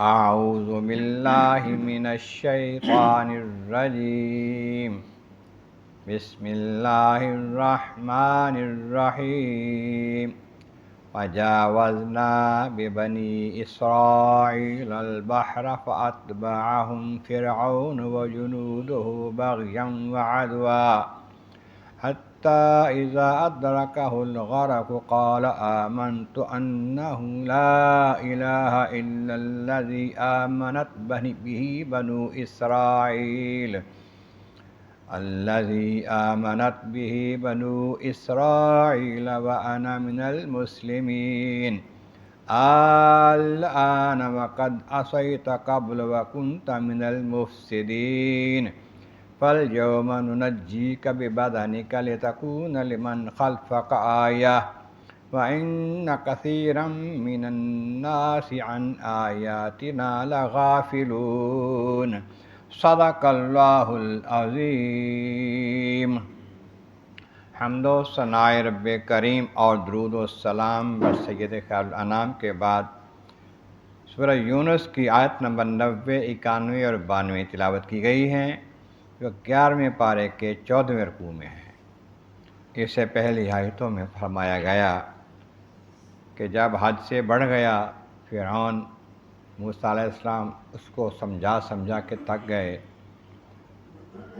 اعوذ باللہ من الشیطان الرجیم بسم اللہ الرحمن الرحیم وجاوزنا ببنی اسرائیل البحر فأتبعهم فرعون وجنوده بغيا وعدوا حتى إذا أدركه الغرق قال آمنت أنه لا إله إلا الذي آمنت به بنو إسرائيل وأنا من المسلمين الآن وقد عصيت قبل وكنت من المفسدين فاليوم ننجيك ببدنك لتكون لمن خلفك آية وإن كثيرا من الناس عن آياتنا لغافلون صدق اللہ العظیم۔ حمد و ثناء رب کریم اور درود و سلام بر سید خیر الانام کے بعد سورہ یونس کی آیت نمبر 90، 91 اور 92 تلاوت کی گئی ہیں، جو 11ویں پارے کے 14ویں رکوع میں ہیں۔ اس سے پہلی آیتوں میں فرمایا گیا کہ جب حد سے بڑھ گیا فرعون، موسیٰ علیہ السلام اس کو سمجھا کے تھک گئے،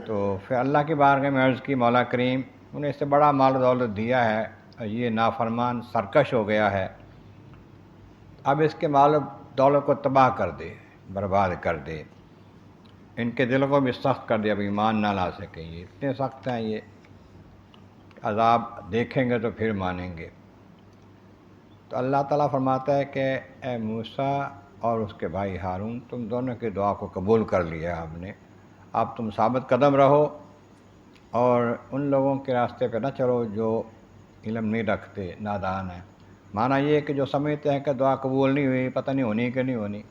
تو پھر اللہ کی بارگاہ میں عرض کی، مولا کریم انہیں اس سے بڑا مال و دولت دیا ہے اور یہ نافرمان سرکش ہو گیا ہے، اب اس کے مال و دولت کو تباہ کر دے، برباد کر دے، ان کے دلوں کو بھی سخت کر دے، اب ایمان نہ لا سکیں، یہ اتنے سخت ہیں، یہ عذاب دیکھیں گے تو پھر مانیں گے۔ تو اللہ تعالیٰ فرماتا ہے کہ اے موسیٰ اور اس کے بھائی ہارون، تم دونوں کی دعا کو قبول کر لیا ہم نے، اب تم ثابت قدم رہو اور ان لوگوں کے راستے پہ نہ چلو جو علم نہیں رکھتے، نادان ہیں۔ معنی یہ ہے کہ جو سمجھتے ہیں کہ دعا قبول نہیں ہوئی، پتہ نہیں ہونی کہ نہیں ہونی،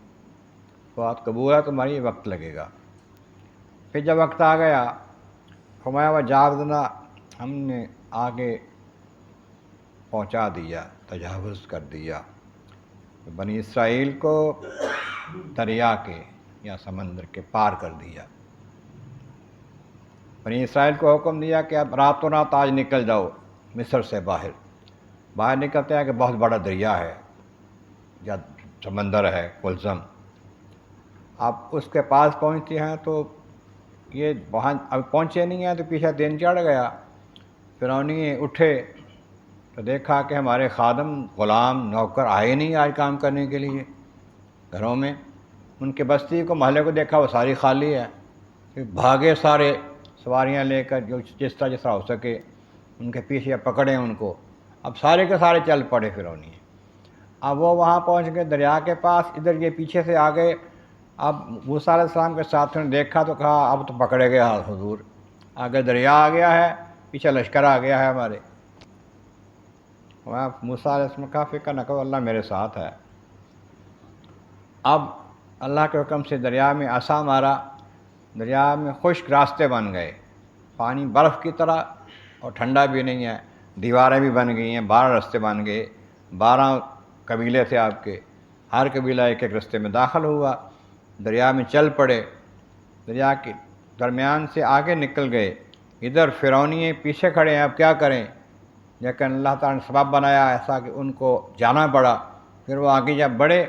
بات قبول ہے تمہاری، وقت لگے گا۔ پھر جب وقت آ گیا، فرمایا وجاوزنا، ہم نے آگے پہنچا دیا، تجاوز کر دیا بنی اسرائیل کو دریا کے یا سمندر کے پار کر دیا۔ بنی اسرائیل کو حکم دیا کہ اب راتوں رات آج نکل جاؤ مصر سے باہر نکلتے ہیں کہ بہت بڑا دریا ہے یا سمندر ہے کلثم، اب اس کے پاس پہنچتے ہیں تو یہ وہاں اب پہنچے نہیں ہیں تو پیچھے دن چڑھ گیا، فرعونی اٹھے تو دیکھا کہ ہمارے خادم، غلام، نوکر آئے نہیں آج کام کرنے کے لیے گھروں میں، ان کے بستی کو، محلے کو دیکھا وہ ساری خالی ہے، پھر بھاگے سارے سواریاں لے کر، جو جس طرح ہو سکے ان کے پیچھے پکڑے ان کو، اب سارے کے سارے چل پڑے فرعونی۔ اب وہ وہاں پہنچ گئے دریا کے پاس، ادھر یہ پیچھے سے آ گئے، اب موسیٰ علیہ السلام کے ساتھیوں نے دیکھا تو کہا اب تو پکڑے گئے حضور، آگے دریا آ گیا ہے، پیچھے لشکر آ گیا ہے ہمارے۔ موسیٰ علیہ السلام کا فکر نہ کرو، اللہ میرے ساتھ ہے۔ اب اللہ کے حکم سے دریا میں عصا مارا، دریا میں خشک راستے بن گئے، پانی برف کی طرح اور ٹھنڈا بھی نہیں ہے، دیواریں بھی بن گئی ہیں، 12 راستے بن گئے، 12 قبیلے تھے آپ کے، ہر قبیلہ ایک ایک راستے میں داخل ہوا، دریا میں چل پڑے، دریا کے درمیان سے آگے نکل گئے، ادھر فرعونی پیچھے کھڑے ہیں، اب کیا کریں، لیکن اللہ تعالیٰ نے سبب بنایا ایسا کہ ان کو جانا پڑا۔ پھر وہ آگے جب بڑھے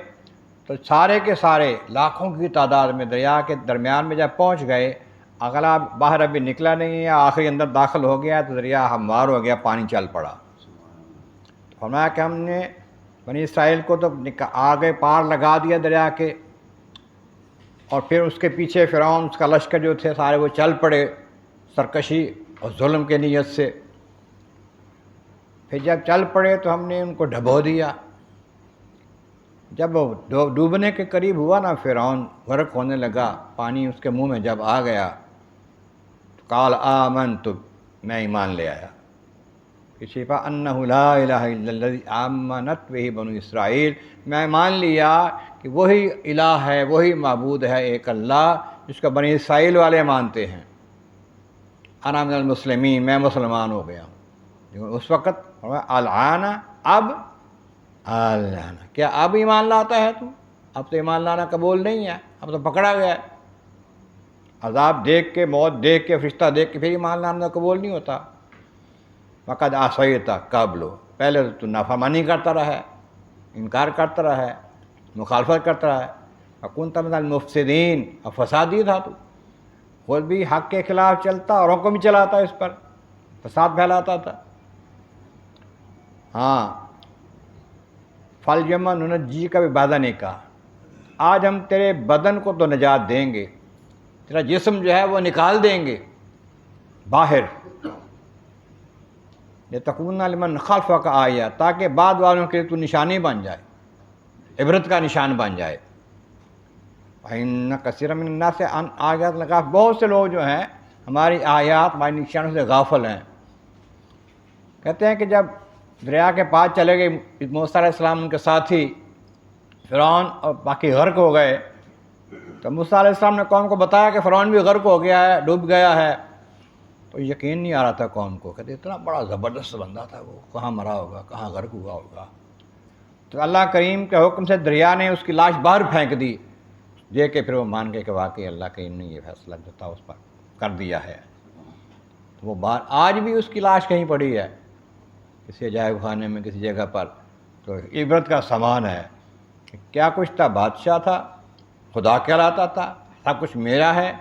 تو سارے کے سارے لاکھوں کی تعداد میں دریا کے درمیان میں جب پہنچ گئے، اگلا باہر ابھی نکلا نہیں ہے، آخری اندر داخل ہو گیا تو دریا ہموار ہو گیا، پانی چل پڑا۔ تو فرمایا کہ ہم نے بنی اسرائیل کو تو آگے پار لگا دیا دریا کے، اور پھر اس کے پیچھے فرعون، اس کا لشکر جو تھے سارے وہ چل پڑے سرکشی اور ظلم کے نیت سے۔ پھر جب چل پڑے تو ہم نے ان کو ڈبو دیا، جب وہ ڈوبنے کے قریب ہوا نا فرعون، غرق ہونے لگا، پانی اس کے منہ میں جب آ گیا تو قال آمنت، میں ایمان لے آیا، کسی پا انہ لا الہ الا الذی آمنت بہ بنو اسرائیل، میں مان لیا کہ وہی الہ ہے، وہی معبود ہے ایک اللہ جس کو بنی اسرائیل والے مانتے ہیں، انا من المسلمین، میں مسلمان ہو گیا ہوں۔ اس وقت الآن، اب، الآن کیا اب ایمان لاتا ہے تو؟ اب تو ایمان لانا قبول نہیں ہے، اب تو پکڑا گیا ہے۔ عذاب دیکھ کے، موت دیکھ کے، فرشتہ دیکھ کے پھر ایمان لانا قبول نہیں ہوتا۔ وقد عصیت قبل، پہلے تو نافرمانی کرتا رہا ہے، انکار کرتا رہا ہے، مخالفت کرتا رہا ہے، وکنت من المفسدین، اور فسادی تھا تو، خود بھی حق کے خلاف چلتا اوروں کو بھی چلاتا اس پر، فساد پھیلاتا تھا۔ ہاں، فَالْيَوْمَ نُنَجِّيكَ بِبَدَنِكَ، آج ہم تیرے بدن کو تو نجات دیں گے، تیرا جسم جو ہے وہ نکال دیں گے باہر، لِتَكُونَ لِمَنْ خَلْفَكَ آیَةً، تاکہ بعد والوں کے لیے تو نشانی بن جائے، عبرت کا نشان بن جائے۔ وَإِنَّ كَثِيرًا مِنَ النَّاسِ عَنْ آیَاتِنَا لَغَافِلُونَ، بہت سے لوگ جو ہیں ہماری آیات، ہماری نشانوں سے غافل ہیں۔ کہتے ہیں کہ جب دریا کے پاس چلے گئے موسیٰ علیہ السلام، ان کے ساتھی فرعون اور باقی غرق ہو گئے، تو موسیٰ علیہ السلام نے قوم کو بتایا کہ فرعون بھی غرق ہو گیا ہے، ڈوب گیا ہے، تو یقین نہیں آ رہا تھا قوم کو، کہتے اتنا بڑا زبردست بندہ تھا وہ، کہاں مرا ہوگا، کہاں غرق ہوا ہوگا۔ تو اللہ کریم کے حکم سے دریا نے اس کی لاش باہر پھینک دی، دیکھ کے پھر وہ مان گئے کہ واقعی اللہ کریم نے یہ فیصلہ جو تھا اس پر کر دیا ہے۔ تو وہ آج بھی اس کی لاش کہیں پڑی ہے کسی عجائب خانے میں، کسی جگہ پر، تو عبرت کا سامان ہے کہ کیا کچھ تھا، بادشاہ تھا، خدا کہلاتا تھا، سب کچھ میرا ہے،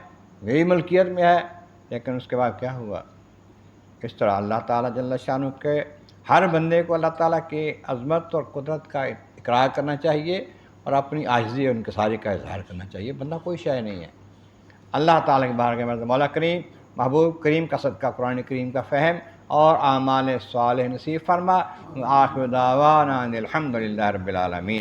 میری ملکیت میں ہے، لیکن اس کے بعد کیا ہوا۔ اس طرح اللہ تعالیٰ جل شانہ کے ہر بندے کو اللہ تعالیٰ کی عظمت اور قدرت کا اقرار کرنا چاہیے، اور اپنی عاجزی اور انکساری کا اظہار کرنا چاہیے۔ بندہ کوئی شے نہیں ہے۔ اللہ تعالیٰ کے بارگاہ میں مولا کریم، محبوب کریم کا صدقہ قرآن کریم کا فہم اور اعمال صالح نصیب فرما۔ آخر دعوانا ان الحمد للہ رب العالمین۔